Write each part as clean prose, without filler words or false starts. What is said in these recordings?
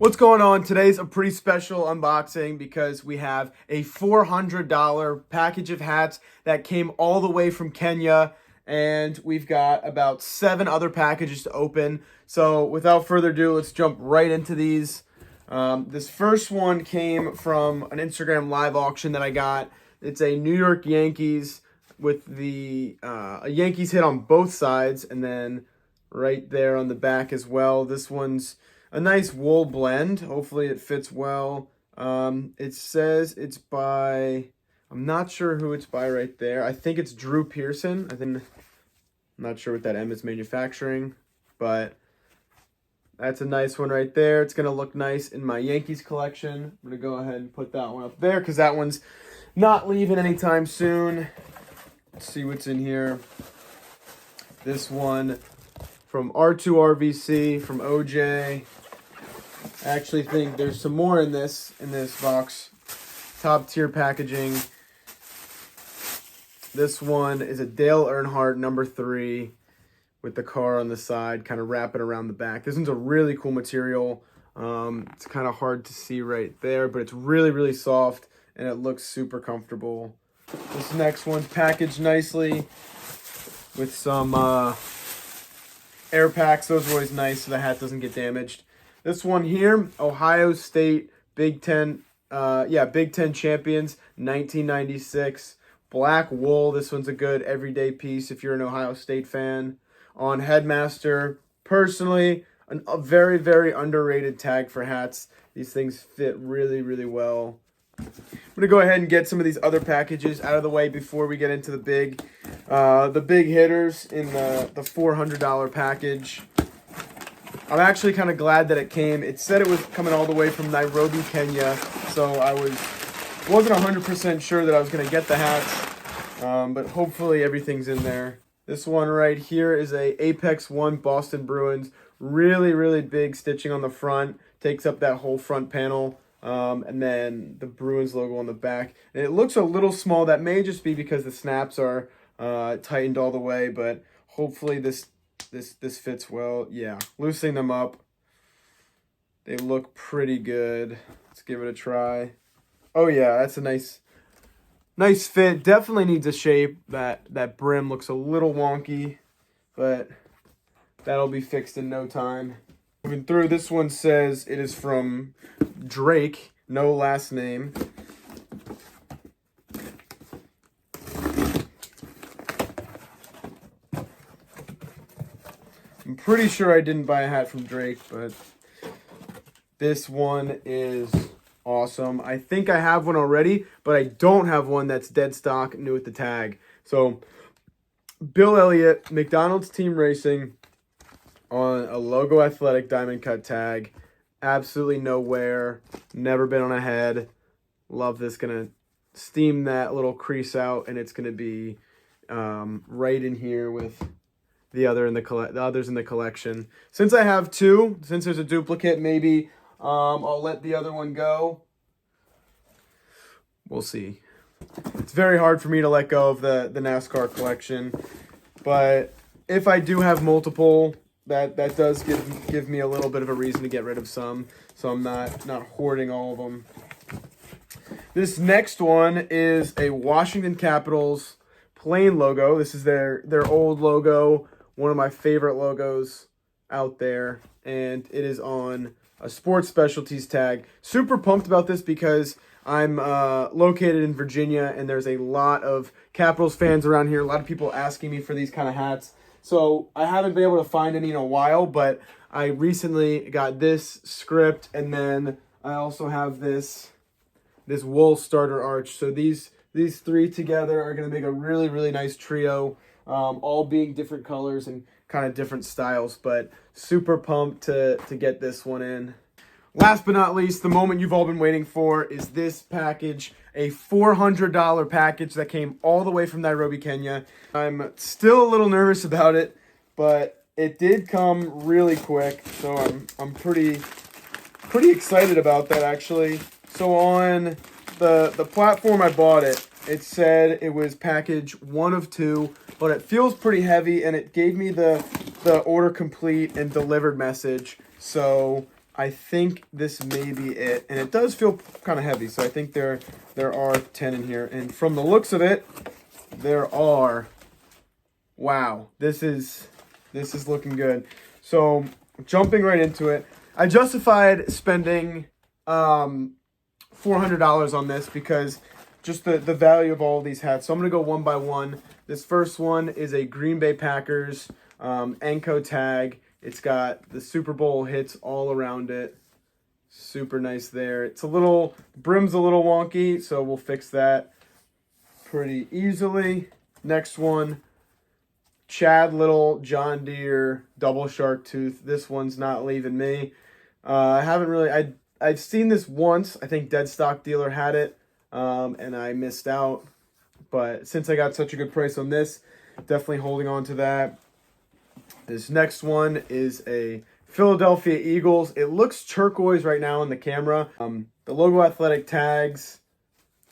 What's going on? Today's a pretty special unboxing because we have a $400 package of hats that came all the way from Kenya, and we've got about 7 other packages to open. So without further ado, let's jump right into these. This first one came from an Instagram live auction that I got. It's a New York Yankees with the a Yankees hit on both sides, and then right there on the back as well. This one's a nice wool blend. Hopefully it fits well. It says it's by, I'm not sure who it's by right there. I think it's Drew Pearson. I'm not sure what that M is manufacturing, but that's a nice one right there. It's going to look nice in my Yankees collection. I'm going to go ahead and put that one up there because that one's not leaving anytime soon. Let's see what's in here. This one from R2RVC from OJ. I actually think there's some more in this box. Top tier packaging. This one is a Dale Earnhardt number 3 with the car on the side, kind of wrapping around the back. This one's a really cool material. It's kind of hard to see right there, but it's really, really soft and it looks super comfortable. This next one's packaged nicely with some air packs. Those are always nice so the hat doesn't get damaged. This one here, Ohio State Big Ten champions, 1996. Black wool. This one's a good everyday piece if you're an Ohio State fan. On Headmaster, personally, a very, very underrated tag for hats. These things fit really, really well. I'm going to go ahead and get some of these other packages out of the way before we get into the big hitters in the $400 package. I'm actually kind of glad that it came. It said it was coming all the way from Nairobi, Kenya, so I wasn't 100% sure that I was going to get the hats, but hopefully everything's in there. This one right here is a Apex 1 Boston Bruins. Really, really big stitching on the front. Takes up that whole front panel, and then the Bruins logo on the back. And it looks a little small. That may just be because the snaps are tightened all the way, but hopefully this fits well. Yeah, loosening them up, they look pretty good. Let's give it a try. Oh yeah, that's a nice fit. Definitely needs a shape. That brim looks a little wonky, but that'll be fixed in no time. Moving through, this one says it is from Drake, no last name. I'm pretty sure I didn't buy a hat from Drake, but this one is awesome. I think I have one already, but I don't have one that's dead stock new with the tag. So, Bill Elliott, McDonald's Team Racing on a Logo Athletic diamond cut tag. Absolutely no wear. Never been on a head. Love this. Gonna steam that little crease out, and it's gonna be right in here with the others in the collection. Since I have 2, since there's a duplicate, maybe I'll let the other one go. We'll see. It's very hard for me to let go of the NASCAR collection, but if I do have multiple, that does give me a little bit of a reason to get rid of some, so I'm not hoarding all of them. This next one is a Washington Capitals plain logo. This is their old logo, one of my favorite logos out there, and it is on a Sports Specialties tag. Super pumped about this because I'm located in Virginia, and there's a lot of Capitals fans around here. A lot of people asking me for these kind of hats. So I haven't been able to find any in a while, but I recently got this script, and then I also have this wool starter arch. So these 3 together are going to make a really, really nice trio, all being different colors and kind of different styles, but super pumped to get this one in. Last but not least, the moment you've all been waiting for is this package, a $400 package that came all the way from Nairobi, Kenya. I'm still a little nervous about it, but it did come really quick, so I'm pretty excited about that actually. So on the platform I bought it, it said it was package 1 of 2, but it feels pretty heavy, and it gave me the order complete and delivered message. So I think this may be it. And it does feel kind of heavy, so I think there are 10 in here. And from the looks of it, there are... Wow, this is looking good. So, jumping right into it, I justified spending $400 on this because just the value of all these hats. So I'm going to go one by one. This first one is a Green Bay Packers Enco tag. It's got the Super Bowl hits all around it. Super nice there. It's brim's a little wonky, so we'll fix that pretty easily. Next one, Chad Little John Deere double shark tooth. This one's not leaving me. I've seen this once. I think Dead Stock Dealer had it, and I missed out. But since I got such a good price on this, definitely holding on to that. This next one is a Philadelphia Eagles. It looks turquoise right now in the camera. The logo athletic tags,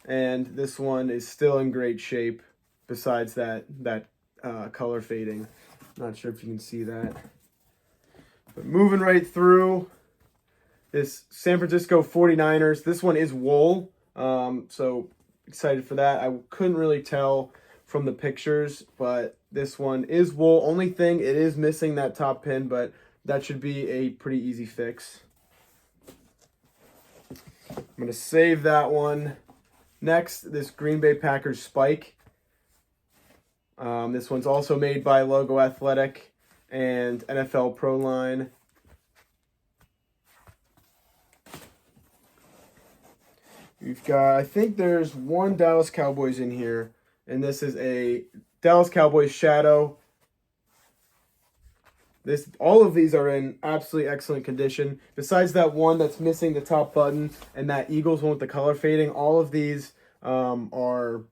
and this one is still in great shape. Besides that color fading, not sure if you can see that. But moving right through, this San Francisco 49ers. This one is wool, so excited for that. I couldn't really tell from the pictures, but this one is wool. Only thing, it is missing that top pin, but that should be a pretty easy fix. I'm going to save that one. Next, this Green Bay Packers spike. This one's also made by Logo Athletic and NFL Pro Line. We've got, I think there's one Dallas Cowboys in here, and this is a Dallas Cowboys shadow. All of these are in absolutely excellent condition. Besides that one that's missing the top button and that Eagles one with the color fading, all of these are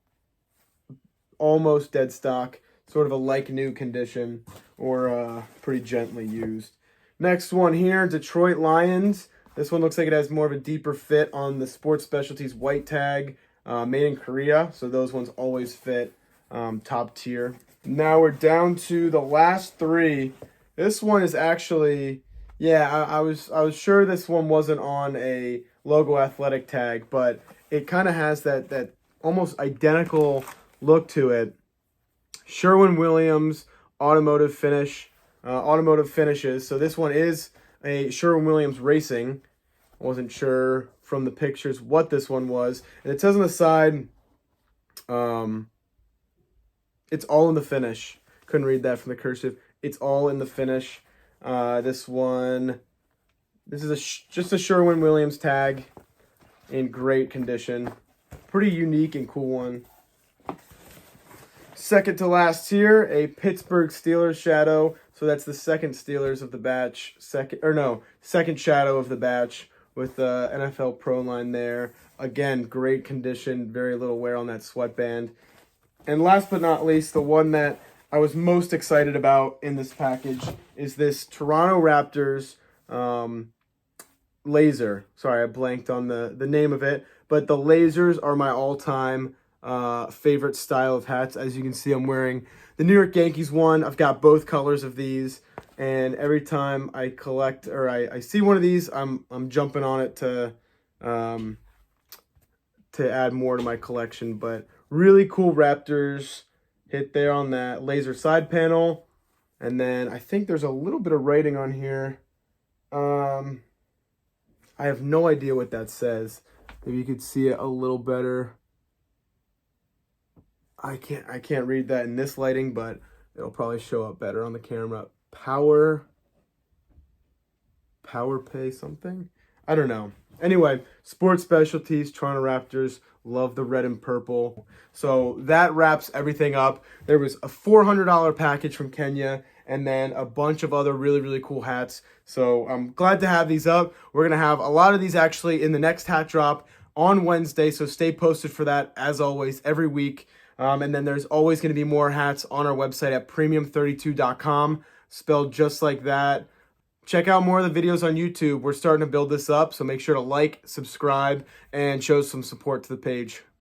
almost dead stock, sort of a like new condition, or pretty gently used. Next one here, Detroit Lions. This one looks like it has more of a deeper fit on the Sports Specialties white tag, made in Korea. So those ones always fit top tier. Now we're down to the last three. This one is actually, I was sure this one wasn't on a Logo Athletic tag, but it kind of has that almost identical look to it. Sherwin-Williams automotive finishes. So this one is a Sherwin-Williams Racing. I wasn't sure from the pictures what this one was. And it says on the side, it's all in the finish. Couldn't read that from the cursive. It's all in the finish. This is just a Sherwin-Williams tag in great condition. Pretty unique and cool one. Second to last here, a Pittsburgh Steelers shadow. So that's the second Steelers of the batch. Second shadow of the batch with the NFL Pro Line there. Again, great condition, very little wear on that sweatband. And last but not least, the one that I was most excited about in this package is this Toronto Raptors laser. Sorry, I blanked on the name of it. But the lasers are my all-time favorite style of hats. As you can see, I'm wearing the New York Yankees one. I've got both colors of these, and every time I collect or I see one of these, I'm jumping on it to add more to my collection. But really cool Raptors hit there on that laser side panel, and then I think there's a little bit of writing on here. I have no idea what that says. Maybe you could see it a little better. I can't read that in this lighting, but it'll probably show up better on the camera. Power pay something? I don't know. Anyway, Sports Specialties, Toronto Raptors, love the red and purple. So that wraps everything up. There was a $400 package from Kenya, and then a bunch of other really, really cool hats. So I'm glad to have these up. We're going to have a lot of these actually in the next hat drop on Wednesday, so stay posted for that, as always, every week. And then there's always going to be more hats on our website at premium32.com, spelled just like that. Check out more of the videos on YouTube. We're starting to build this up, so make sure to like, subscribe, and show some support to the page.